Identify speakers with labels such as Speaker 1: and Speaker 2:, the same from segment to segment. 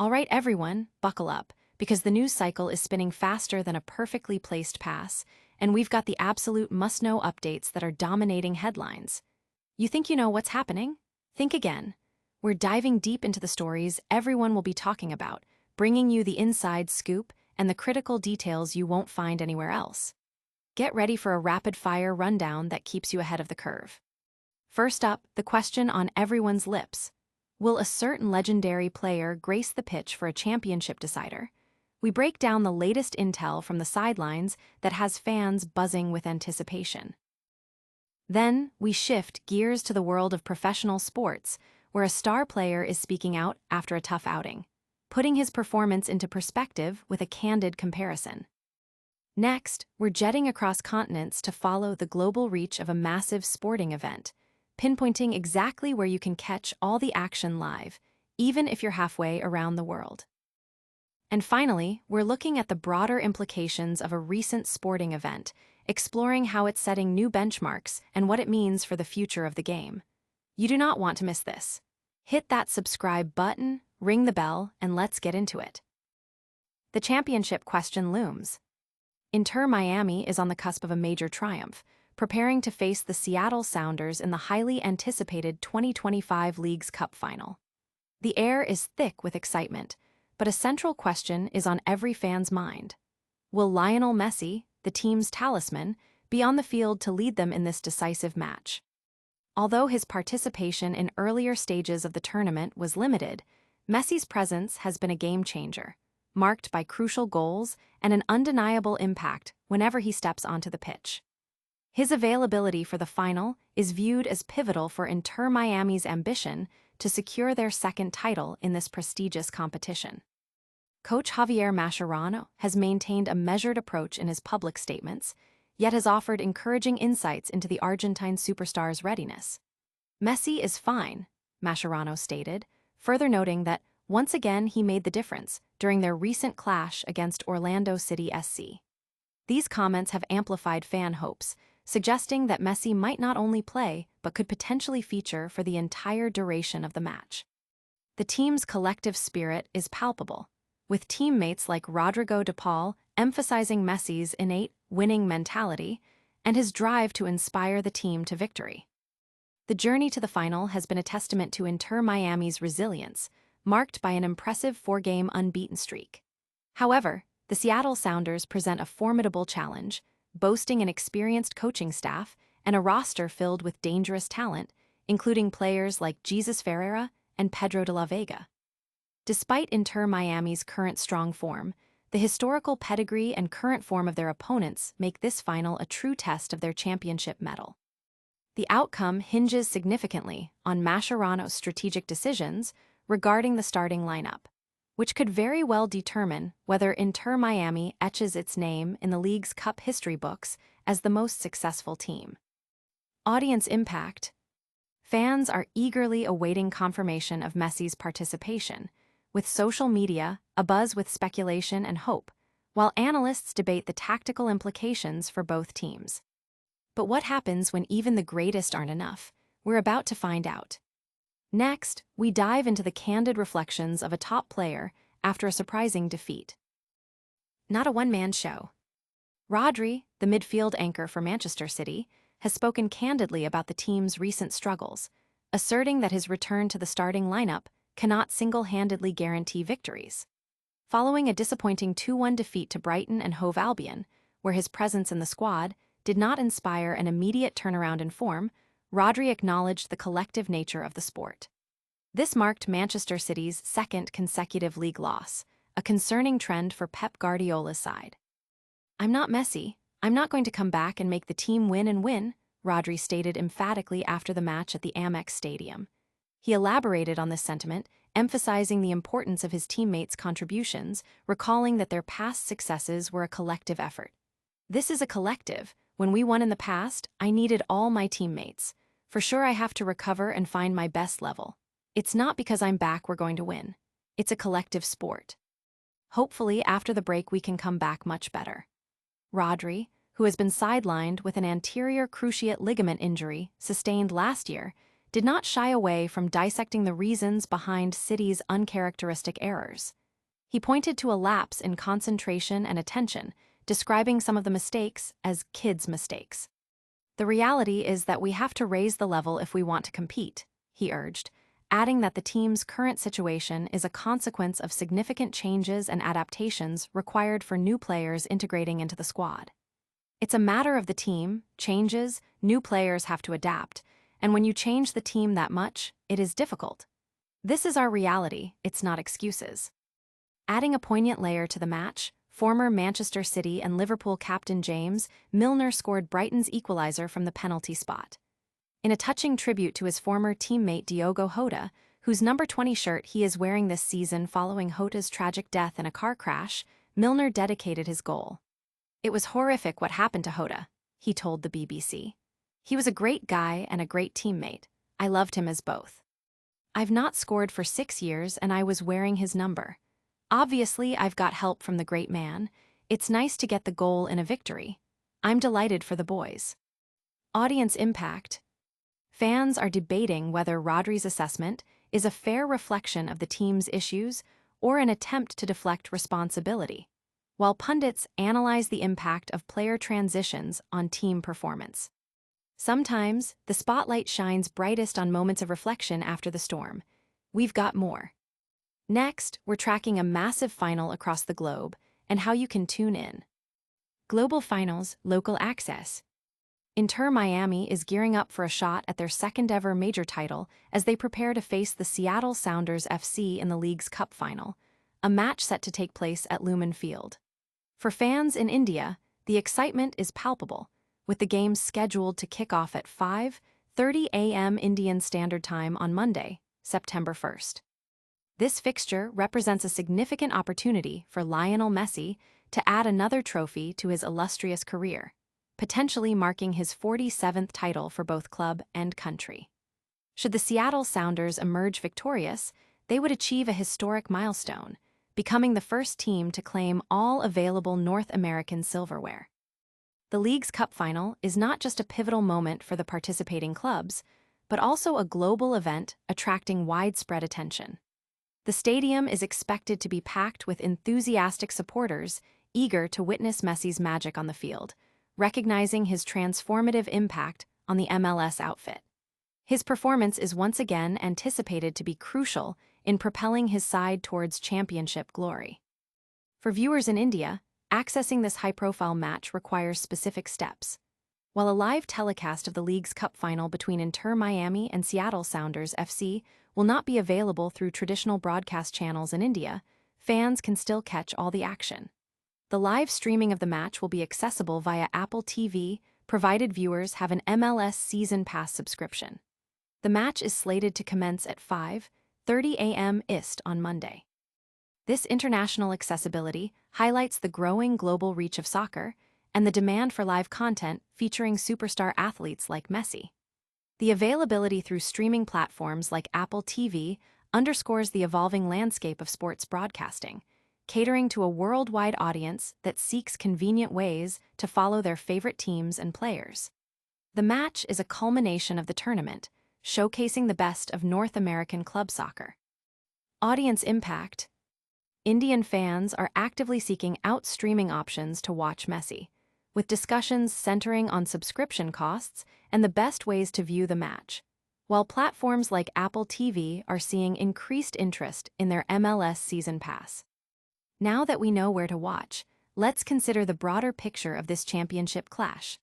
Speaker 1: All right, everyone, buckle up, because the news cycle is spinning faster than a perfectly placed pass, and we've got the absolute must-know updates that are dominating headlines. You think you know what's happening? Think again. We're diving deep into the stories everyone will be talking about, bringing you the inside scoop and the critical details you won't find anywhere else. Get ready for a rapid-fire rundown that keeps you ahead of the curve. First up, the question on everyone's lips. Will a certain legendary player grace the pitch for a championship decider? We break down the latest intel from the sidelines that has fans buzzing with anticipation. Then, we shift gears to the world of professional sports, where a star player is speaking out after a tough outing, putting his performance into perspective with a candid comparison. Next, we're jetting across continents to follow the global reach of a massive sporting event, pinpointing exactly where you can catch all the action live, even if you're halfway around the world. And finally, we're looking at the broader implications of a recent sporting event, exploring how it's setting new benchmarks and what it means for the future of the game. You do not want to miss this. Hit that subscribe button, ring the bell, and let's get into it. The championship question looms. Inter Miami is on the cusp of a major triumph, preparing to face the Seattle Sounders in the highly anticipated 2025 Leagues Cup final. The air is thick with excitement, but a central question is on every fan's mind. Will Lionel Messi, the team's talisman, be on the field to lead them in this decisive match? Although his participation in earlier stages of the tournament was limited, Messi's presence has been a game-changer, marked by crucial goals and an undeniable impact whenever he steps onto the pitch. His availability for the final is viewed as pivotal for Inter Miami's ambition to secure their second title in this prestigious competition. Coach Javier Mascherano has maintained a measured approach in his public statements, yet has offered encouraging insights into the Argentine superstar's readiness. Messi is fine, Mascherano stated, further noting that once again he made the difference during their recent clash against Orlando City SC. These comments have amplified fan hopes, suggesting that Messi might not only play but could potentially feature for the entire duration of the match. The team's collective spirit is palpable, with teammates like Rodrigo de Paul emphasizing Messi's innate winning mentality and his drive to inspire the team to victory. The journey to the final has been a testament to Inter Miami's resilience, marked by an impressive 4-game unbeaten streak. However, the Seattle Sounders present a formidable challenge, boasting an experienced coaching staff and a roster filled with dangerous talent, including players like Jesus Ferreira and Pedro de la Vega. Despite Inter Miami's current strong form, the historical pedigree and current form of their opponents make this final a true test of their championship mettle. The outcome hinges significantly on Mascherano's strategic decisions regarding the starting lineup, which could very well determine whether Inter Miami etches its name in the league's cup history books as the most successful team. Audience impact. Fans are eagerly awaiting confirmation of Messi's participation, with social media abuzz with speculation and hope, while analysts debate the tactical implications for both teams. But what happens when even the greatest aren't enough? We're about to find out. Next, we dive into the candid reflections of a top player after a surprising defeat. Not a one-man show. Rodri, the midfield anchor for Manchester City, has spoken candidly about the team's recent struggles, asserting that his return to the starting lineup cannot single-handedly guarantee victories. Following a disappointing 2-1 defeat to Brighton and Hove Albion, where his presence in the squad did not inspire an immediate turnaround in form, Rodri acknowledged the collective nature of the sport. This marked Manchester City's second consecutive league loss, a concerning trend for Pep Guardiola's side. "I'm not Messi. I'm not going to come back and make the team win and win," Rodri stated emphatically after the match at the Amex Stadium. He elaborated on this sentiment, emphasizing the importance of his teammates' contributions, recalling that their past successes were a collective effort. "This is a collective. When we won in the past, I needed all my teammates. For sure I have to recover and find my best level. It's not because I'm back we're going to win. It's a collective sport. Hopefully, after the break we can come back much better." Rodri, who has been sidelined with an anterior cruciate ligament injury sustained last year, did not shy away from dissecting the reasons behind City's uncharacteristic errors. He pointed to a lapse in concentration and attention, describing some of the mistakes as kids' mistakes. "The reality is that we have to raise the level if we want to compete," he urged, adding that the team's current situation is a consequence of significant changes and adaptations required for new players integrating into the squad. "It's a matter of the team, changes, new players have to adapt, and when you change the team that much, it is difficult. This is our reality, it's not excuses." Adding a poignant layer to the match, former Manchester City and Liverpool captain James Milner scored Brighton's equaliser from the penalty spot. In a touching tribute to his former teammate Diogo Jota, whose number 20 shirt he is wearing this season following Jota's tragic death in a car crash, Milner dedicated his goal. "It was horrific what happened to Jota," he told the BBC. "He was a great guy and a great teammate. I loved him as both. I've not scored for 6 years and I was wearing his number. Obviously, I've got help from the great man. It's nice to get the goal in a victory. I'm delighted for the boys." Audience impact. Fans are debating whether Rodri's assessment is a fair reflection of the team's issues or an attempt to deflect responsibility, while pundits analyze the impact of player transitions on team performance. Sometimes, the spotlight shines brightest on moments of reflection after the storm. We've got more. Next, we're tracking a massive final across the globe and how you can tune in. Global Finals, Local Access. Inter Miami is gearing up for a shot at their second-ever major title as they prepare to face the Seattle Sounders FC in the league's Cup Final, a match set to take place at Lumen Field. For fans in India, the excitement is palpable, with the game scheduled to kick off at 5:30 a.m. Indian Standard Time on Monday, September 1st. This fixture represents a significant opportunity for Lionel Messi to add another trophy to his illustrious career, potentially marking his 47th title for both club and country. Should the Seattle Sounders emerge victorious, they would achieve a historic milestone, becoming the first team to claim all available North American silverware. The league's cup final is not just a pivotal moment for the participating clubs, but also a global event attracting widespread attention. The stadium is expected to be packed with enthusiastic supporters eager to witness Messi's magic on the field, recognizing his transformative impact on the MLS outfit. His performance is once again anticipated to be crucial in propelling his side towards championship glory. For viewers in India, accessing this high-profile match requires specific steps. While a live telecast of the league's cup final between Inter Miami and Seattle Sounders FC will not be available through traditional broadcast channels in India, fans can still catch all the action. The live streaming of the match will be accessible via Apple TV, provided viewers have an MLS Season Pass subscription. The match is slated to commence at 5:30 a.m. IST on Monday. This international accessibility highlights the growing global reach of soccer and the demand for live content featuring superstar athletes like Messi. The availability through streaming platforms like Apple TV underscores the evolving landscape of sports broadcasting, catering to a worldwide audience that seeks convenient ways to follow their favorite teams and players. The match is a culmination of the tournament, showcasing the best of North American club soccer. Audience impact. Indian fans are actively seeking out streaming options to watch Messi, with discussions centering on subscription costs and the best ways to view the match, while platforms like Apple TV are seeing increased interest in their MLS Season Pass. Now that we know where to watch, let's consider the broader picture of this championship clash.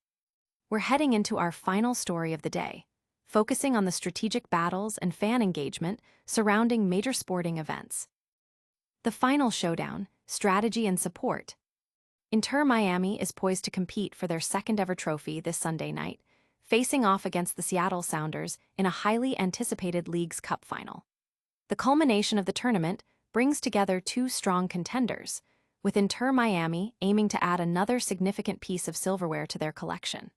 Speaker 1: We're heading into our final story of the day, focusing on the strategic battles and fan engagement surrounding major sporting events. The final showdown, strategy and support. Inter Miami is poised to compete for their second-ever trophy this Sunday night, facing off against the Seattle Sounders in a highly anticipated League's Cup final. The culmination of the tournament brings together two strong contenders, with Inter Miami aiming to add another significant piece of silverware to their collection.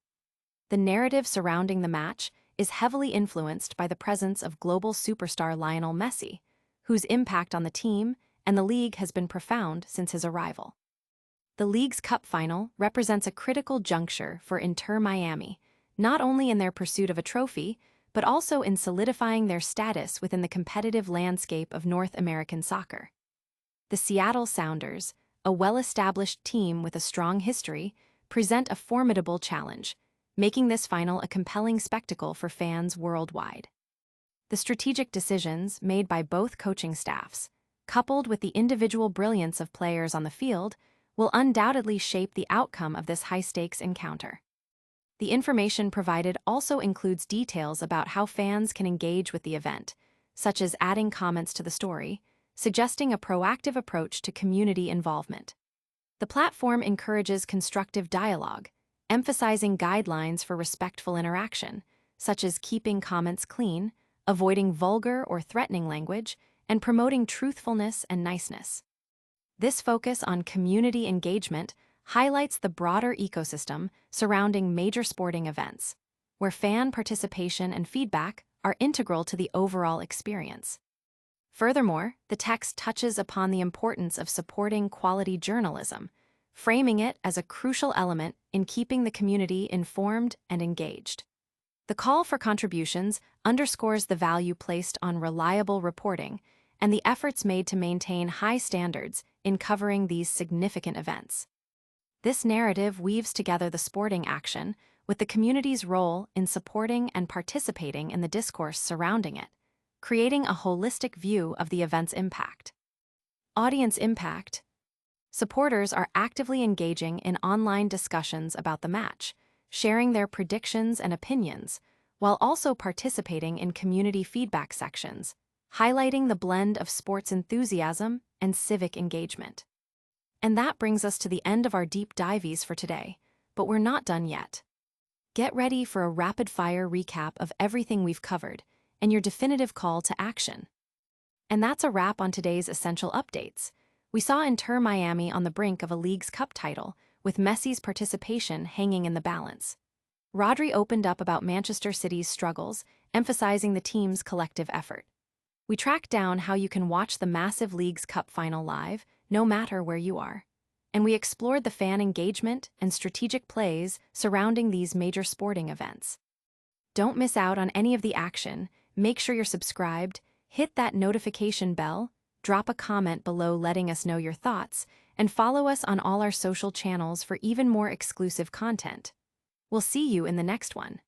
Speaker 1: The narrative surrounding the match is heavily influenced by the presence of global superstar Lionel Messi, whose impact on the team and the league has been profound since his arrival. The league's cup final represents a critical juncture for Inter Miami, not only in their pursuit of a trophy, but also in solidifying their status within the competitive landscape of North American soccer. The Seattle Sounders, a well-established team with a strong history, present a formidable challenge, making this final a compelling spectacle for fans worldwide. The strategic decisions made by both coaching staffs, coupled with the individual brilliance of players on the field, will undoubtedly shape the outcome of this high-stakes encounter. The information provided also includes details about how fans can engage with the event, such as adding comments to the story, suggesting a proactive approach to community involvement. The platform encourages constructive dialogue, emphasizing guidelines for respectful interaction, such as keeping comments clean, avoiding vulgar or threatening language, and promoting truthfulness and niceness. This focus on community engagement highlights the broader ecosystem surrounding major sporting events, where fan participation and feedback are integral to the overall experience. Furthermore, the text touches upon the importance of supporting quality journalism, framing it as a crucial element in keeping the community informed and engaged. The call for contributions underscores the value placed on reliable reporting and the efforts made to maintain high standards in covering these significant events. This narrative weaves together the sporting action with the community's role in supporting and participating in the discourse surrounding it, creating a holistic view of the event's impact. Audience impact. Supporters are actively engaging in online discussions about the match, sharing their predictions and opinions, while also participating in community feedback sections, highlighting the blend of sports enthusiasm and civic engagement. And that brings us to the end of our deep dives for today, but we're not done yet. Get ready for a rapid-fire recap of everything we've covered and your definitive call to action. And that's a wrap on today's essential updates. We saw Inter Miami on the brink of a League's Cup title, with Messi's participation hanging in the balance. Rodri opened up about Manchester City's struggles, emphasizing the team's collective effort. We tracked down how you can watch the massive League's Cup final live, no matter where you are. And we explored the fan engagement and strategic plays surrounding these major sporting events. Don't miss out on any of the action. Make sure you're subscribed, hit that notification bell, drop a comment below letting us know your thoughts, and follow us on all our social channels for even more exclusive content. We'll see you in the next one.